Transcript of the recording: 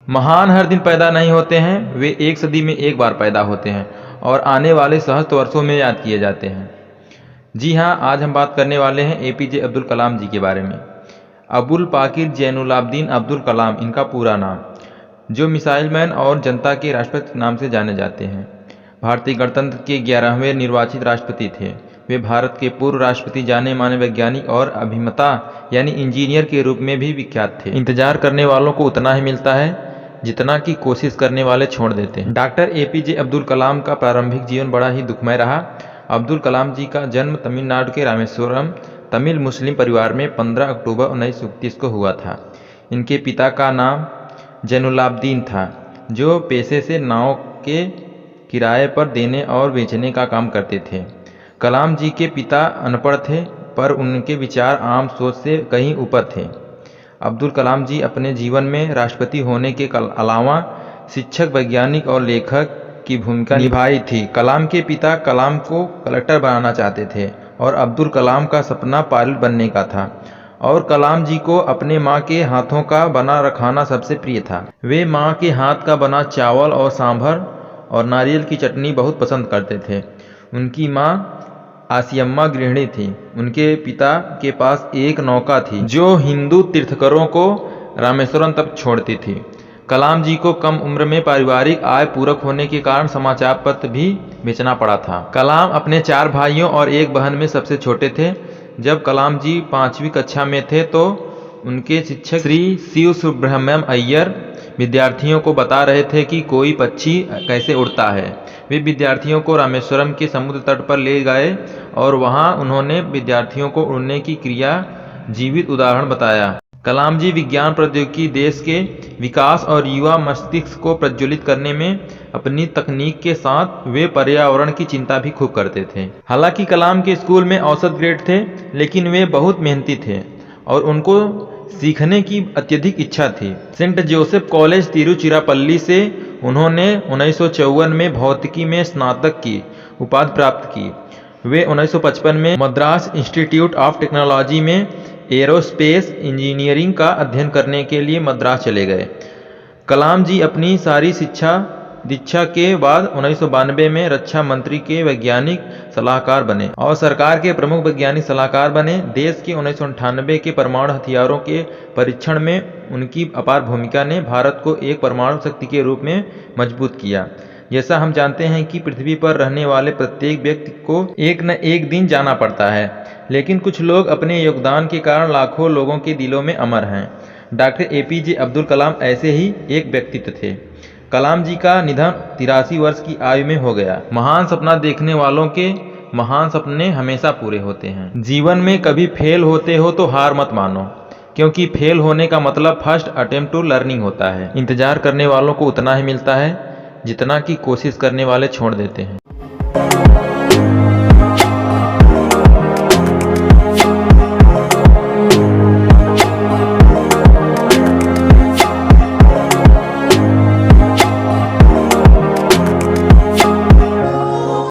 महान हर दिन पैदा नहीं होते हैं, वे एक सदी में एक बार पैदा होते हैं और आने वाले सहस्त्र वर्षों में याद किए जाते हैं। जी हाँ, आज हम बात करने वाले हैं एपीजे अब्दुल कलाम जी के बारे में। अबुल पाकिर जैनुलाब्दीन अब्दुल कलाम इनका पूरा नाम, जो मिसाइल मैन और जनता के राष्ट्रपति नाम से जाने जाते हैं। भारतीय गणतंत्र के 11वें निर्वाचित राष्ट्रपति थे। वे भारत के पूर्व राष्ट्रपति, जाने माने वैज्ञानिक और अभियंता यानी इंजीनियर के रूप में भी विख्यात थे। इंतजार करने वालों को उतना ही मिलता है जितना कि कोशिश करने वाले छोड़ देते हैं। डॉक्टर एपीजे अब्दुल कलाम का प्रारंभिक जीवन बड़ा ही दुखमय रहा। अब्दुल कलाम जी का जन्म तमिलनाडु के रामेश्वरम तमिल मुस्लिम परिवार में 15 अक्टूबर 1931 को हुआ था। इनके पिता का नाम जैनुलाब्दीन था, जो पेशे से नाव के किराए पर देने और बेचने का काम करते थे। कलाम जी के पिता अनपढ़ थे, पर उनके विचार आम सोच से कहीं ऊपर थे। अब्दुल कलाम जी अपने जीवन में राष्ट्रपति होने के अलावा शिक्षक, वैज्ञानिक और लेखक की भूमिका निभाई थी। कलाम के पिता कलाम को कलेक्टर बनाना चाहते थे और अब्दुल कलाम का सपना पायलट बनने का था। और कलाम जी को अपने माँ के हाथों का बना खाना सबसे प्रिय था। वे माँ के हाथ का बना चावल और सांभर और नारियल की चटनी बहुत पसंद करते थे। उनकी माँ आसियम्मा गृहिणी थी। उनके पिता के पास एक नौका थी जो हिंदू तीर्थंकरों को रामेश्वरम तक छोड़ती थी। कलाम जी को कम उम्र में पारिवारिक आय पूरक होने के कारण समाचार पत्र भी बेचना पड़ा था। कलाम अपने 4 भाइयों और एक बहन में सबसे छोटे थे। जब कलाम जी 5वीं कक्षा में थे तो उनके शिक्षक श्री शिव सुब्रह्मण्यम अय्यर विद्यार्थियों को बता रहे थे कि कोई पक्षी कैसे उड़ता है। वे विद्यार्थियों को रामेश्वरम के समुद्र तट पर ले गए और वहां उन्होंने विद्यार्थियों को उड़ने की क्रिया जीवित उदाहरण बताया। कलाम जी विज्ञान प्रौद्योगिकी, देश के विकास और युवा मस्तिष्क को प्रज्वलित करने में अपनी तकनीक के साथ वे पर्यावरण की चिंता भी खूब करते थे। हालांकि कलाम के स्कूल में औसत ग्रेड थे, लेकिन वे बहुत मेहनती थे और उनको सीखने की अत्यधिक इच्छा थी। सेंट जोसेफ कॉलेज तिरुचिरापल्ली से उन्होंने 1954 में भौतिकी में स्नातक की उपाधि प्राप्त की। वे 1955 में मद्रास इंस्टीट्यूट ऑफ टेक्नोलॉजी में एरोस्पेस इंजीनियरिंग का अध्ययन करने के लिए मद्रास चले गए। कलाम जी अपनी सारी दीक्षा के बाद 1992 में रक्षा मंत्री के वैज्ञानिक सलाहकार बने और सरकार के प्रमुख वैज्ञानिक सलाहकार बने। देश के 1998 के परमाणु हथियारों के परीक्षण में उनकी अपार भूमिका ने भारत को एक परमाणु शक्ति के रूप में मजबूत किया। जैसा हम जानते हैं कि पृथ्वी पर रहने वाले प्रत्येक व्यक्ति को एक न एक दिन जाना पड़ता है, लेकिन कुछ लोग अपने योगदान के कारण लाखों लोगों के दिलों में अमर हैं। डॉक्टर एपीजे अब्दुल कलाम ऐसे ही एक व्यक्तित्व थे। कलाम जी का निधन 83 वर्ष की आयु में हो गया। महान सपना देखने वालों के महान सपने हमेशा पूरे होते हैं। जीवन में कभी फेल होते हो तो हार मत मानो, क्योंकि फेल होने का मतलब फर्स्ट अटेम्प्ट टू लर्निंग होता है। इंतजार करने वालों को उतना ही मिलता है जितना कि कोशिश करने वाले छोड़ देते हैं।